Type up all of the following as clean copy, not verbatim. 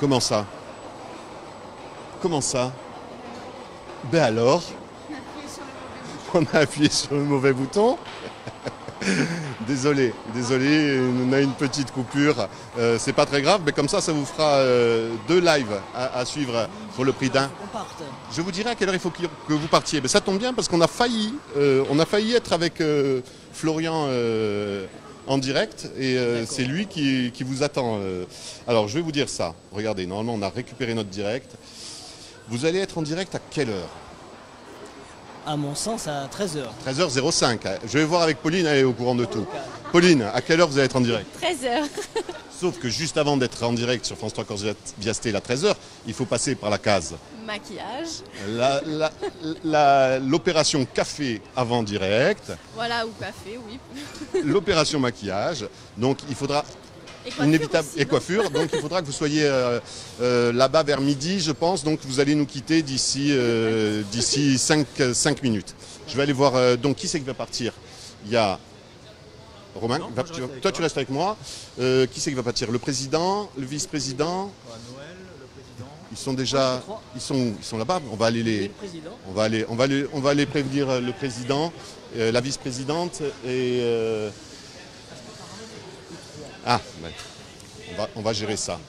Comment ça? Comment ça? Ben alors, on a appuyé sur le mauvais bouton. Désolé, on a une petite coupure. C'est pas très grave, mais comme ça vous fera 2 lives à suivre pour le prix d'un. Je vous dirai à quelle heure il faut que vous partiez. Mais ça tombe bien parce qu'on a failli être avec Florian en direct et c'est lui qui vous attend. Alors je vais vous dire ça. Regardez, normalement on a récupéré notre direct. Vous allez être en direct à quelle heure? À mon sens, à 13h. 13h05. Je vais voir avec Pauline, elle est au courant de tout. Pauline, à quelle heure vous allez être en direct? 13h. Sauf que juste avant d'être en direct sur France 3 Corse-Viastel à 13h, il faut passer par la case. Maquillage. L'opération café avant direct. Voilà, ou café, oui. L'opération maquillage. Donc il faudra... Inévitable et coiffure, donc il faudra que vous soyez là-bas vers midi, je pense. Donc vous allez nous quitter d'ici 5 minutes. Je vais aller voir. Donc qui c'est qui va partir? Il y a Romain. Toi tu restes avec moi. Qui c'est qui va partir? Le président, le vice-président. Noël, le président. Ils sont déjà, ils sont là-bas. On va aller prévenir le président, la vice-présidente et. Ah, ouais. On va gérer ça.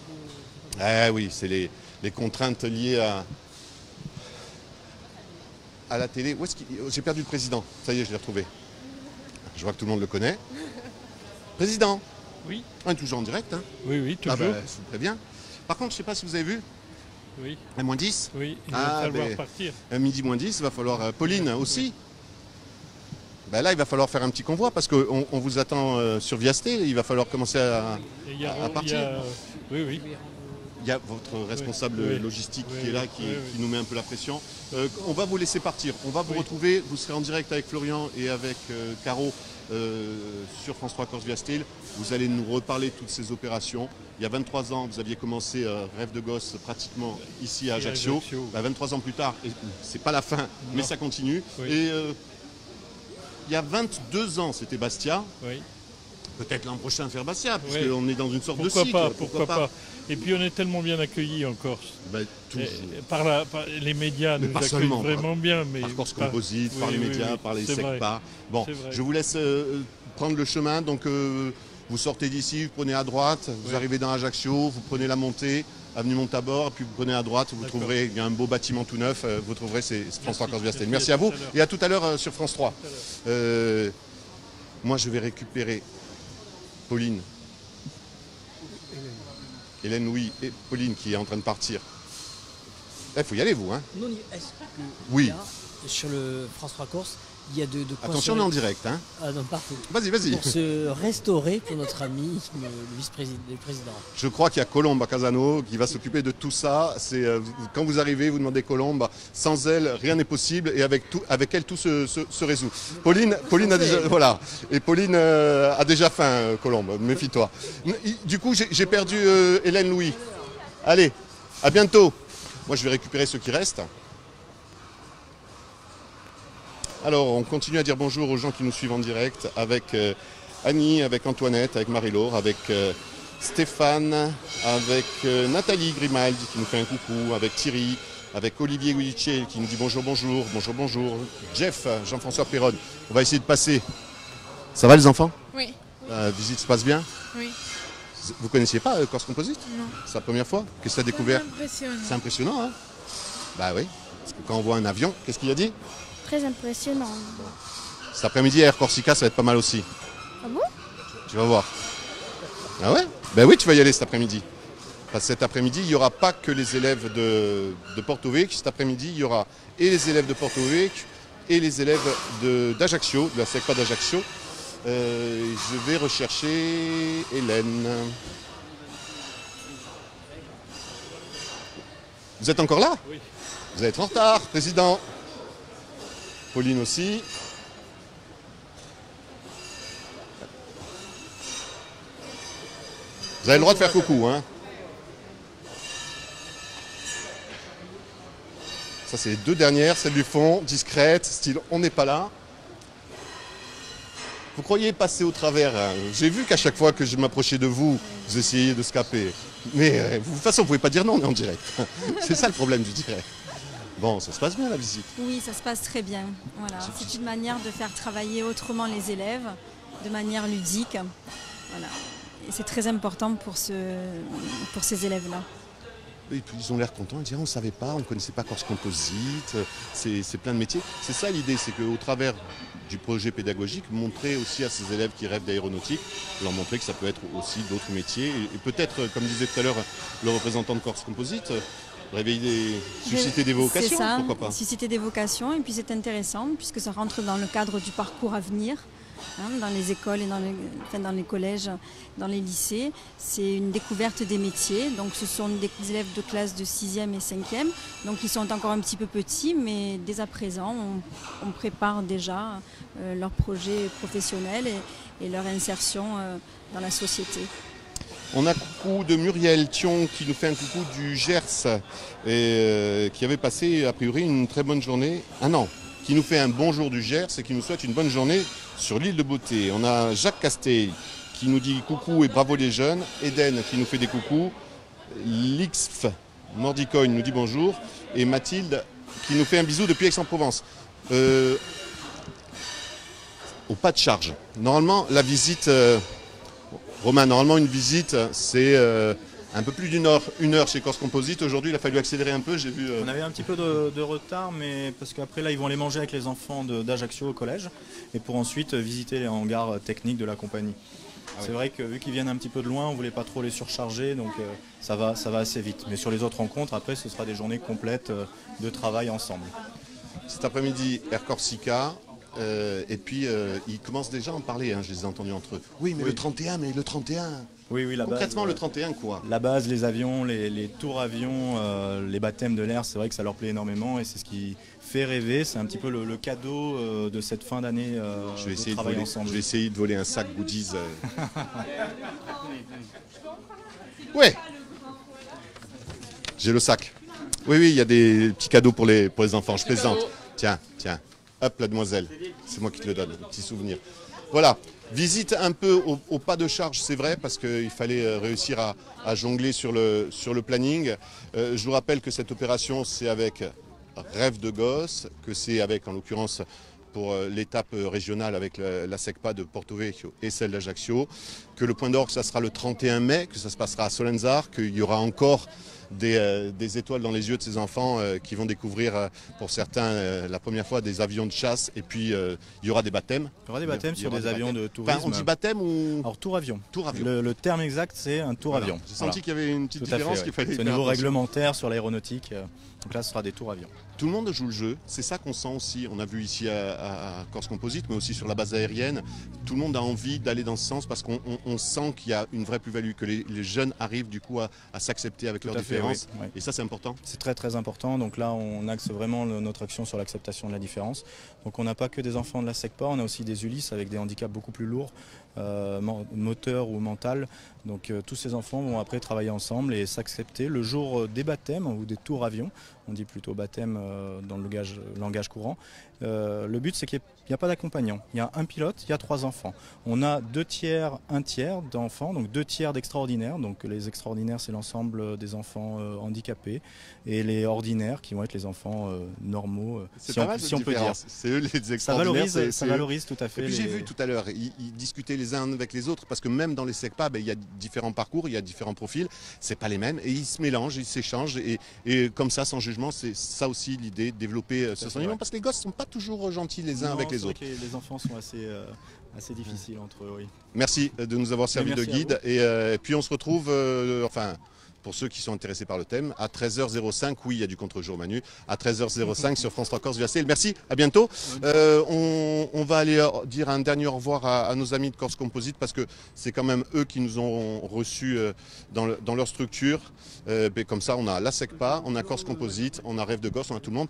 Eh oui, c'est les contraintes liées à la télé. Où est-ce qu'il... J'ai perdu le président. Ça y est, je l'ai retrouvé. Je vois que tout le monde le connaît. Président. Oui. On est toujours en direct. Hein. Oui, toujours. Ah bah, c'est très bien. Par contre, je ne sais pas si vous avez vu. Oui. À moins 10. Oui, il va falloir partir. À midi moins 10, il va falloir... Pauline aussi. Ben là, il va falloir faire un petit convoi parce qu'on vous attend sur Viastel. Il va falloir commencer à partir. Oui. Il y a votre responsable logistique qui est là, qui nous met un peu la pression. On va vous laisser partir. On va vous retrouver. Vous serez en direct avec Florian et avec Caro sur France 3 Corse-Viastel. Vous allez nous reparler de toutes ces opérations. Il y a 23 ans, vous aviez commencé Rêve de gosse pratiquement ici à Ajaccio. 23 ans plus tard, c'est pas la fin, mais ça continue. Et il y a 22 ans, c'était Bastia. Oui. Peut-être l'an prochain faire Bastia, puisqu'on est dans une sorte de cycle. Pourquoi pas. Et puis on est tellement bien accueillis en Corse. Ben, par les médias nous accueillent vraiment bien. Mais par Corse Composite, par les médias, par les SECPA. Bon, je vous laisse prendre le chemin. Donc vous sortez d'ici, vous prenez à droite, vous arrivez dans Ajaccio, vous prenez la montée, avenue Montabor, puis vous prenez à droite, vous trouverez, il y a un beau bâtiment tout neuf, vous trouverez, c'est France 3 Corse-Viastel. Merci à vous et à tout à l'heure sur France 3. Moi je vais récupérer Pauline, Hélène Louis et Pauline qui est en train de partir. Il faut y aller vous, hein? Non, est-ce que oui. Sur le France 3 Corse, il y a de quoi... Attention, on est en direct, hein? Ah non, parfait. Vas-y. Pour se restaurer pour notre ami, le vice-président. Je crois qu'il y a Colombe à Casano qui va s'occuper de tout ça. Quand vous arrivez, vous demandez Colombe. Sans elle, rien n'est possible et avec elle, tout se résout. Pauline a déjà... Voilà. Et Pauline a déjà faim, Colombe. Méfie-toi. Du coup, j'ai perdu Hélène Louis. Allez, à bientôt. Moi, je vais récupérer ceux qui restent. Alors, on continue à dire bonjour aux gens qui nous suivent en direct avec Annie, avec Antoinette, avec Marie-Laure, avec Stéphane, avec Nathalie Grimaldi qui nous fait un coucou, avec Thierry, avec Olivier Guidice qui nous dit bonjour, Jeff, Jean-François Perronne. On va essayer de passer. Ça va les enfants? Oui. La visite se passe bien? Oui. Vous connaissiez pas Corse Composite? Non. C'est la première fois? Qu'est-ce que tu as découvert? C'est impressionnant. C'est impressionnant, hein? Bah oui. Parce que quand on voit un avion, qu'est-ce qu'il a dit? Très impressionnant. Cet après-midi à Air Corsica, ça va être pas mal aussi. Ah bon? Tu vas voir. Ah ouais? Ben oui, tu vas y aller cet après-midi. Parce que cet après-midi, il n'y aura pas que les élèves de Porto Vecchio. Cet après-midi, il y aura et les élèves de Porto Vecchio et les élèves d'Ajaccio, de la SECPA d'Ajaccio. Je vais rechercher Hélène. Vous êtes encore là? Oui. Vous êtes en retard, président. Pauline aussi. Vous avez le droit de faire coucou, hein. Ça, c'est les 2 dernières, celle du fond, discrète, style on n'est pas là. Vous croyez passer au travers, hein. J'ai vu qu'à chaque fois que je m'approchais de vous, vous essayiez de scaper. Mais de toute façon, vous pouvez pas dire non, on est en direct. C'est ça le problème, je dirais. Bon, ça se passe bien la visite. Oui, ça se passe très bien. Voilà. C'est une manière de faire travailler autrement les élèves, de manière ludique. Voilà. Et c'est très important pour ces élèves-là. Et puis ils ont l'air contents, ils disent on ne savait pas, on ne connaissait pas Corse Composite, c'est plein de métiers. C'est ça l'idée, c'est qu'au travers du projet pédagogique, montrer aussi à ces élèves qui rêvent d'aéronautique, leur montrer que ça peut être aussi d'autres métiers. Et peut-être, comme disait tout à l'heure le représentant de Corse Composite, susciter des vocations, c'est ça, pourquoi pas. Susciter des vocations, et puis c'est intéressant puisque ça rentre dans le cadre du parcours à venir. Dans les écoles et dans les collèges, dans les lycées. C'est une découverte des métiers. Donc ce sont des élèves de classe de 6e et 5e. Donc ils sont encore un petit peu petits, mais dès à présent, on prépare déjà leur projet professionnel et leur insertion dans la société. On a coucou de Muriel Thion qui nous fait un coucou du Gers et qui avait passé a priori une très bonne journée. Ah non, qui nous fait un bonjour du Gers et qui nous souhaite une bonne journée sur l'île de Beauté. On a Jacques Castet qui nous dit coucou et bravo les jeunes. Eden qui nous fait des coucous. Lixf Mordicoin nous dit bonjour. Et Mathilde qui nous fait un bisou depuis Aix-en-Provence. Au pas de charge. Normalement, la visite... Romain, normalement une visite, c'est un peu plus d'une heure, chez Corse Composite. Aujourd'hui, il a fallu accélérer un peu, j'ai vu... On avait un petit peu de retard, mais parce qu'après là, ils vont aller manger avec les enfants d'Ajaccio au collège, et pour ensuite visiter les hangars techniques de la compagnie. C'est vrai que vu qu'ils viennent un petit peu de loin, on ne voulait pas trop les surcharger, donc ça va assez vite. Mais sur les autres rencontres, après, ce sera des journées complètes de travail ensemble. Cet après-midi, Air Corsica. Et puis, ils commencent déjà à en parler, hein, je les ai entendus entre eux. Oui, mais oui. Le 31, mais le 31... Oui, la concrètement, base, le 31, quoi. La base, les avions, les tours avions, les baptêmes de l'air, c'est vrai que ça leur plaît énormément et c'est ce qui fait rêver. C'est un petit peu le cadeau de cette fin d'année de travail ensemble. Je vais essayer de voler un sac goodies. Ouais. J'ai le sac. Oui, il y a des petits cadeaux pour les enfants, je plaisante. Tiens. Hop, la demoiselle, c'est moi qui te le donne, un petit souvenir. Voilà, visite un peu au pas de charge, c'est vrai, parce qu'il fallait réussir à jongler sur le planning. Je vous rappelle que cette opération, c'est avec Rêve de Gosse, que c'est avec, en l'occurrence, pour l'étape régionale avec la SECPA de Porto Vecchio et celle d'Ajaccio, que le point d'orgue, ça sera le 31 mai, que ça se passera à Solenzar, qu'il y aura encore des étoiles dans les yeux de ces enfants qui vont découvrir pour certains la première fois des avions de chasse et puis il y aura des baptêmes. Il y aura des baptêmes sur des avions de tourisme. Enfin, on dit baptême ou... Alors tour avion. Tour avion. Le terme exact c'est un tour avion. J'ai senti qu'il y avait une petite différence qu'il fallait faire. C'est au niveau réglementaire sur l'aéronautique. Donc là ce sera des tours avions. Tout le monde joue le jeu, c'est ça qu'on sent aussi. On a vu ici à Corse Composite, mais aussi sur la base aérienne. Tout le monde a envie d'aller dans ce sens parce qu'on sent qu'il y a une vraie plus-value, que les jeunes arrivent du coup à s'accepter avec leurs différences. Oui. Et ça, c'est important. C'est très important. Donc là, on axe vraiment notre action sur l'acceptation de la différence. Donc on n'a pas que des enfants de la SECPA, on a aussi des Ulysses avec des handicaps beaucoup plus lourds, moteurs ou mental. Donc tous ces enfants vont après travailler ensemble et s'accepter le jour des baptêmes ou des tours avions. On dit plutôt baptême dans le langage courant. Le but, c'est qu'il n'y a pas d'accompagnant. Il y a un pilote, il y a 3 enfants. On a 2 tiers, 1 tiers d'enfants, donc 2 tiers d'extraordinaires. Donc les extraordinaires, c'est l'ensemble des enfants handicapés. Et les ordinaires, qui vont être les enfants normaux, si on peut dire. C'est eux les extraordinaires. Ça valorise tout à fait. Et puis j'ai vu tout à l'heure, ils discutaient les uns avec les autres, parce que même dans les SECPA, il y a différents parcours, il y a différents profils. C'est pas les mêmes. Et ils se mélangent, ils s'échangent. Et comme ça, sans jugement, c'est ça aussi l'idée, développer ce sentiment. Parce que les gosses ne sont pas toujours gentils les uns avec les autres. Les enfants sont assez difficiles entre eux, oui. Merci de nous avoir servi de guide. Et puis on se retrouve, pour ceux qui sont intéressés par le thème, à 13h05, oui, il y a du contre-jour Manu, à 13h05 sur France 3 Corse via CL. Merci, à bientôt. On va aller dire un dernier au revoir à nos amis de Corse Composite parce que c'est quand même eux qui nous ont reçus dans leur structure. Comme ça, on a la SECPA, on a Corse Composite, on a Rêve de Gosse, on a tout le monde.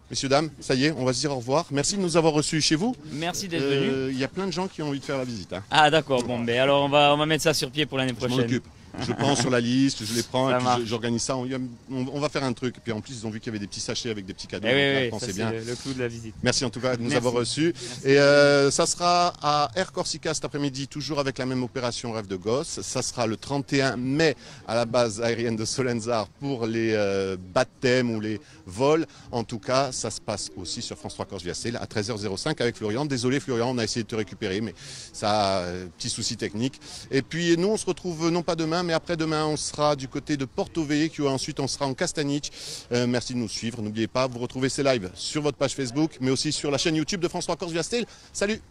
Messieurs, dames, ça y est, on va se dire au revoir. Merci de nous avoir reçus chez vous. Merci d'être venu. Il y a plein de gens qui ont envie de faire la visite. Hein. Ah d'accord, bon, alors on va mettre ça sur pied pour l'année prochaine. Je m'en occupe. Je prends sur la liste, je les prends Ça et marche. puis j'organise ça. On va faire un truc. Et puis en plus, ils ont vu qu'il y avait des petits sachets avec des petits cadeaux. Eh donc là, oui, ça, c'est bien. c'est le clou de la visite. Merci en tout cas de nous Merci. avoir reçus. Et ça sera à Air Corsica cet après-midi, toujours avec la même opération Rêve de gosse. Ça sera le 31 mai à la base aérienne de Solenzar pour les baptêmes ou les vols. En tout cas, ça se passe aussi sur France 3 Corse Viastel à 13h05 avec Florian. Désolé Florian, on a essayé de te récupérer, mais ça, petit souci technique. Et puis nous, on se retrouve non pas demain, mais après-demain, on sera du côté de Porto Vecchio. Ensuite, on sera en Castanic. Merci de nous suivre. N'oubliez pas, vous retrouvez ces lives sur votre page Facebook, mais aussi sur la chaîne YouTube de France 3 Corse Viastel. Salut!